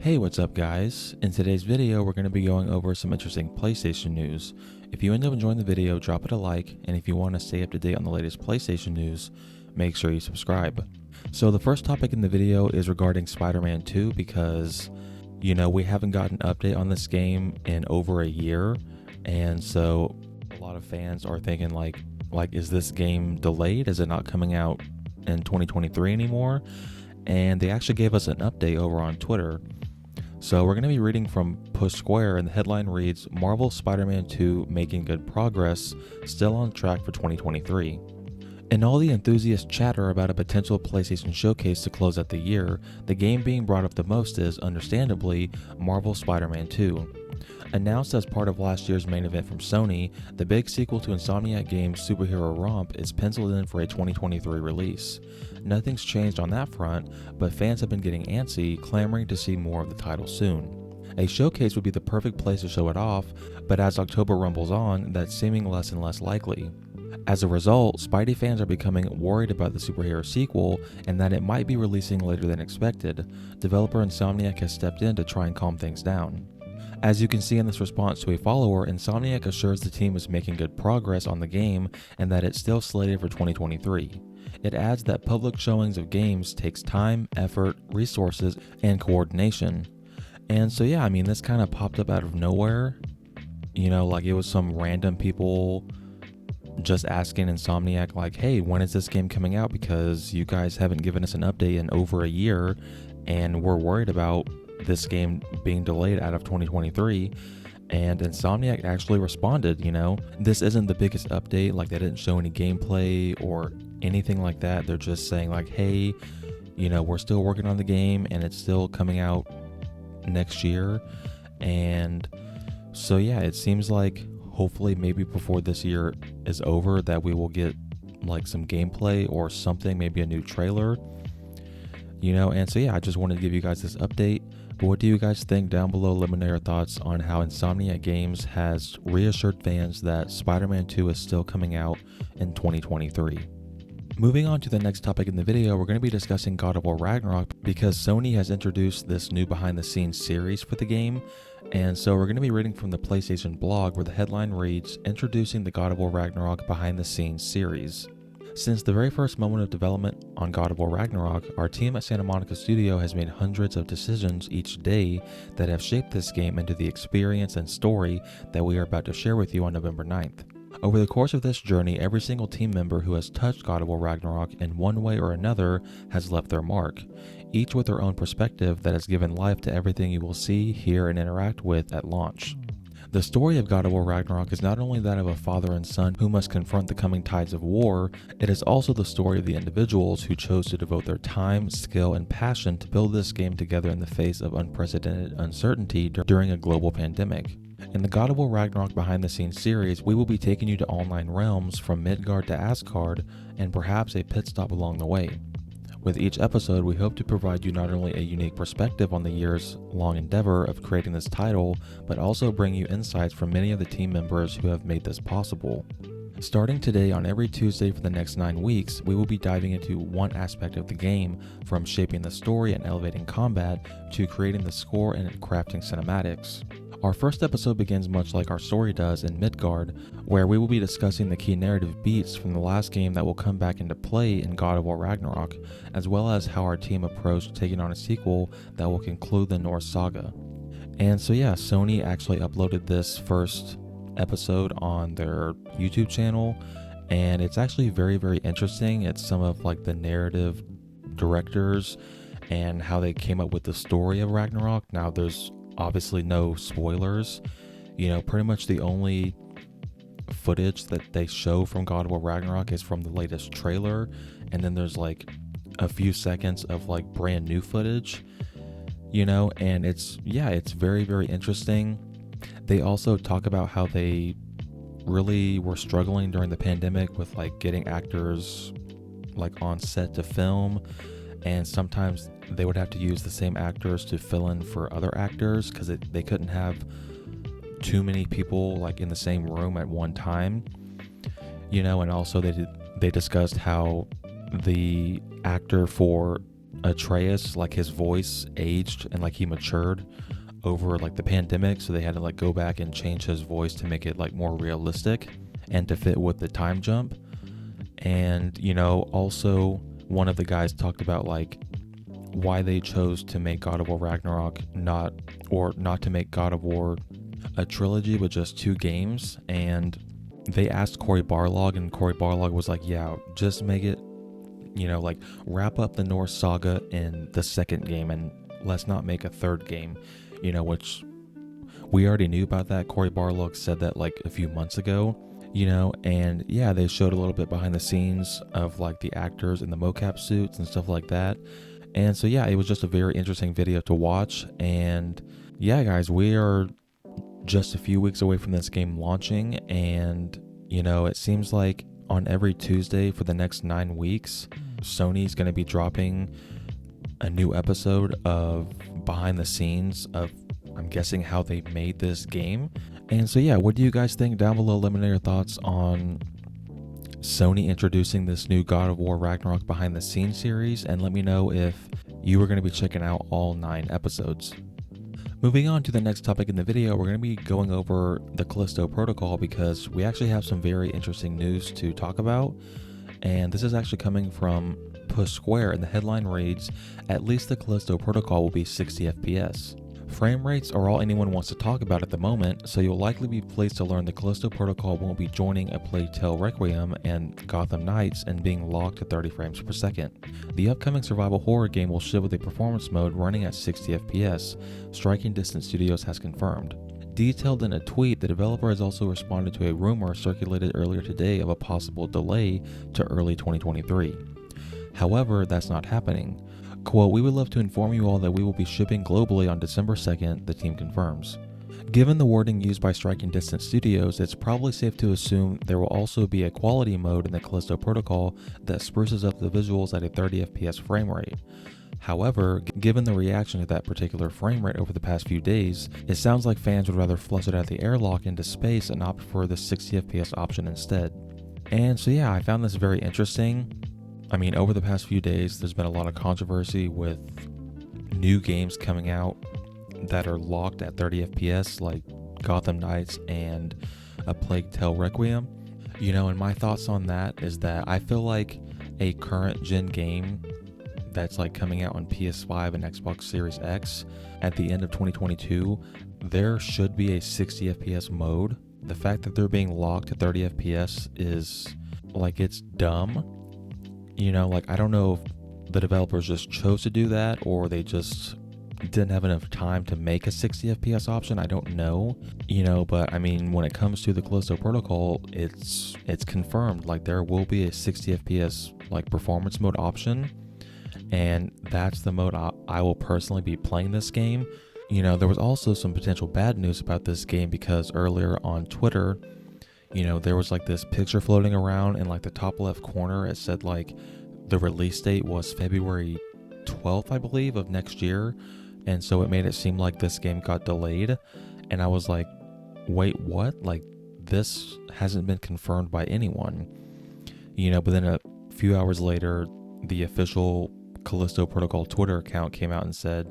Hey, what's up guys? In today's video, we're going to be going over some interesting PlayStation news. If you end up enjoying the video, drop it a like, and if you want to stay up to date on the latest PlayStation news, make sure you subscribe. So the first topic in the video is regarding Spider-Man 2 because, we haven't gotten an update on this game in over a year, and so a lot of fans are thinking like is this game delayed? Is it not coming out in 2023 anymore? And they actually gave us an update over on Twitter. So we're going to be reading from Push Square, and the headline reads, Marvel Spider-Man 2 making good progress, still on track for 2023. In all the enthusiast chatter about a potential PlayStation showcase to close out the year, the game being brought up the most is, understandably, Marvel Spider-Man 2. Announced as part of last year's main event from Sony, the big sequel to Insomniac Games' superhero romp is penciled in for a 2023 release. Nothing's changed on that front, but fans have been getting antsy, clamoring to see more of the title soon. A showcase would be the perfect place to show it off, but as October rumbles on, that's seeming less and less likely. As a result, Spidey fans are becoming worried about the superhero sequel and that it might be releasing later than expected. Developer Insomniac has stepped in to try and calm things down. As you can see in this response to a follower, Insomniac assures the team is making good progress on the game and that it's still slated for 2023. It adds that public showings of games takes time, effort, resources, and coordination. And so this kind of popped up out of nowhere. It was some random people just asking Insomniac like, hey, when is this game coming out? Because you guys haven't given us an update in over a year and we're worried about this game being delayed out of 2023. And Insomniac actually responded, this isn't the biggest update, like they didn't show any gameplay or anything like that. They're just saying like, hey, we're still working on the game and it's still coming out next year. And so it seems like hopefully maybe before this year is over that we will get like some gameplay or something, maybe a new trailer, and so I just wanted to give you guys this update. But what do you guys think? Down below, let me know your thoughts on how Insomniac Games has reassured fans that Spider-Man 2 is still coming out in 2023. Moving on to the next topic in the video, we're going to be discussing God of War Ragnarok because Sony has introduced this new behind-the-scenes series for the game. And so we're going to be reading from the PlayStation blog where the headline reads, Introducing the God of War Ragnarok behind-the-scenes series. Since the very first moment of development on God of War Ragnarok, our team at Santa Monica Studio has made hundreds of decisions each day that have shaped this game into the experience and story that we are about to share with you on November 9th. Over the course of this journey, every single team member who has touched God of War Ragnarok in one way or another has left their mark, each with their own perspective that has given life to everything you will see, hear, and interact with at launch. The story of God of War Ragnarok is not only that of a father and son who must confront the coming tides of war, it is also the story of the individuals who chose to devote their time, skill, and passion to build this game together in the face of unprecedented uncertainty during a global pandemic. In the God of War Ragnarok behind-the-scenes series, we will be taking you to online realms from Midgard to Asgard, and perhaps a pit stop along the way. With each episode, we hope to provide you not only a unique perspective on the years-long endeavor of creating this title, but also bring you insights from many of the team members who have made this possible. Starting today on every Tuesday for the next 9 weeks, we will be diving into one aspect of the game, from shaping the story and elevating combat, to creating the score and crafting cinematics. Our first episode begins much like our story does in Midgard, where we will be discussing the key narrative beats from the last game that will come back into play in God of War Ragnarok, as well as how our team approached taking on a sequel that will conclude the Norse saga. And so Sony actually uploaded this first episode on their YouTube channel, and it's actually very, very interesting. It's some of like the narrative directors and how they came up with the story of Ragnarok. Now there's obviously no spoilers. Pretty much the only footage that they show from God of War Ragnarok is from the latest trailer, and then there's like a few seconds of like brand new footage, and it's very, very interesting. They also talk about how they really were struggling during the pandemic with like getting actors like on set to film, and sometimes they would have to use the same actors to fill in for other actors because they couldn't have too many people like in the same room at one time, and also they discussed how the actor for Atreus, like his voice aged and like he matured over like the pandemic, so they had to like go back and change his voice to make it like more realistic and to fit with the time jump. And also one of the guys talked about like why they chose to make God of War Ragnarok not to make God of War a trilogy but just 2 games. And they asked Cory Barlog, and Cory Barlog was like, yeah, just make it, like wrap up the Norse saga in the 2nd game and let's not make a 3rd game, which we already knew about that. Cory Barlog said that like a few months ago, and yeah, they showed a little bit behind the scenes of like the actors in the mocap suits and stuff like that. And so yeah, it was just a very interesting video to watch. And yeah, guys, we are just a few weeks away from this game launching, and it seems like on every Tuesday for the next 9 weeks, Sony's going to be dropping a new episode of behind the scenes of, I'm guessing, how they made this game. And so yeah, what do you guys think? Down below, let me know your thoughts on Sony introducing this new God of War Ragnarok behind the scenes series, and let me know if you are going to be checking out all 9 episodes. Moving on to the next topic in the video, we're going to be going over the Callisto Protocol because we actually have some very interesting news to talk about. And this is actually coming from Push Square, and the headline reads, "At least the Callisto Protocol will be 60 FPS. Frame rates are all anyone wants to talk about at the moment, so you'll likely be pleased to learn the Callisto Protocol won't be joining A Plague Tale Requiem and Gotham Knights and being locked to 30 frames per second. The upcoming survival horror game will ship with a performance mode running at 60 FPS, Striking Distance Studios has confirmed. Detailed in a tweet, the developer has also responded to a rumor circulated earlier today of a possible delay to early 2023. However, that's not happening. Quote, "We would love to inform you all that we will be shipping globally on December 2nd, the team confirms." Given the wording used by Striking Distance Studios, it's probably safe to assume there will also be a quality mode in the Callisto Protocol that spruces up the visuals at a 30 FPS frame rate. However, given the reaction to that particular frame rate over the past few days, it sounds like fans would rather flush it out the airlock into space and opt for the 60 FPS option instead. And so yeah, I found this very interesting. I mean, over the past few days, there's been a lot of controversy with new games coming out that are locked at 30 FPS, like Gotham Knights and A Plague Tale Requiem. And my thoughts on that is that I feel like a current gen game that's like coming out on PS5 and Xbox Series X at the end of 2022, there should be a 60 FPS mode. The fact that they're being locked at 30 FPS is like, it's dumb. I don't know if the developers just chose to do that or they just didn't have enough time to make a 60 FPS option. I don't know, but I mean, when it comes to the Callisto Protocol, it's confirmed, like there will be a 60 FPS like performance mode option, and that's the mode I will personally be playing this game. There was also some potential bad news about this game because earlier on Twitter, there was like this picture floating around in like the top left corner. It said like the release date was February 12th, I believe, of next year. And so it made it seem like this game got delayed. And I was like, wait, what? Like, this hasn't been confirmed by anyone. But then a few hours later, the official Callisto Protocol Twitter account came out and said,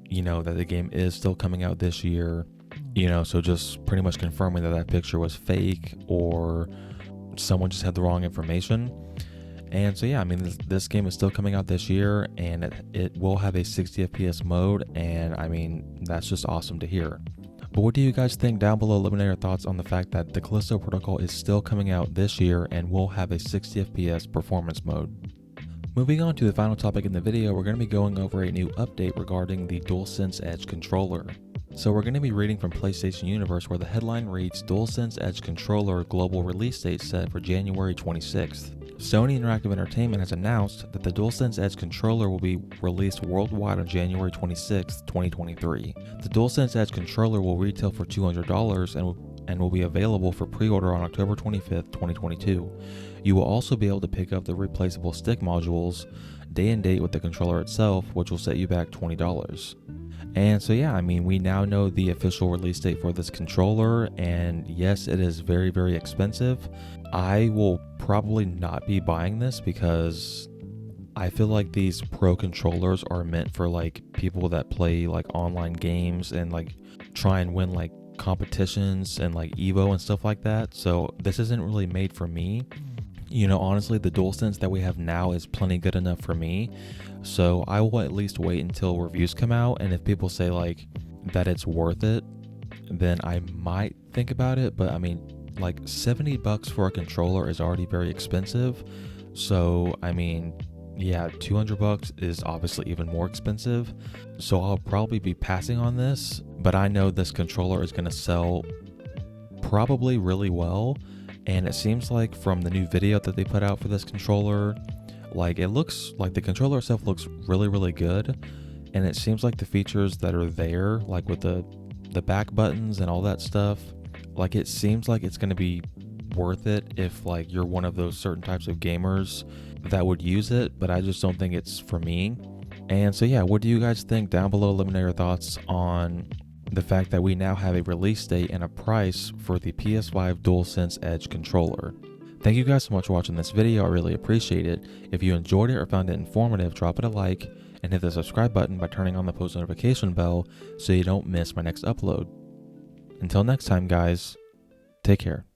that the game is still coming out this year. So just pretty much confirming that picture was fake or someone just had the wrong information. And so yeah, I mean, this game is still coming out this year, and it will have a 60 FPS mode, and I mean, that's just awesome to hear. But what do you guys think? Down below, let me know your thoughts on the fact that the Callisto Protocol is still coming out this year and will have a 60 FPS performance mode. Moving on to the final topic in the video, we're going to be going over a new update regarding the Dualsense Edge controller. So we're going to be reading from PlayStation Universe, where the headline reads, "Dualsense Edge controller global release date set for January 26th. Sony Interactive Entertainment has announced that the Dualsense Edge controller will be released worldwide on January 26, 2023. The Dualsense Edge controller will retail for $200 and will be available for pre-order on October 25th, 2022. You will also be able to pick up the replaceable stick modules day and date with the controller itself, which will set you back $20. And so yeah, I mean, we now know the official release date for this controller, and yes, it is very, very expensive. I will probably not be buying this because I feel like these pro controllers are meant for like people that play like online games and like try and win like competitions and like Evo and stuff like that. So this isn't really made for me. You know, honestly, the DualSense that we have now is plenty good enough for me. So I will at least wait until reviews come out, and if people say like that it's worth it, then I might think about it. But I mean, like $70 for a controller is already very expensive. So I mean, yeah, $200 is obviously even more expensive. So I'll probably be passing on this, but I know this controller is going to sell probably really well. And it seems like from the new video that they put out for this controller, like it looks like the controller itself looks really, really good. And it seems like the features that are there, like with the back buttons and all that stuff, like it seems like it's going to be worth it if like you're one of those certain types of gamers that would use it, but I just don't think it's for me. And so yeah, what do you guys think? Down below, let me know your thoughts on the fact that we now have a release date and a price for the PS5 Dualsense Edge controller. Thank you guys so much for watching this video. I really appreciate it. If you enjoyed it or found it informative, drop it a like and hit the subscribe button by turning on the post notification bell so you don't miss my next upload. Until next time, guys, take care.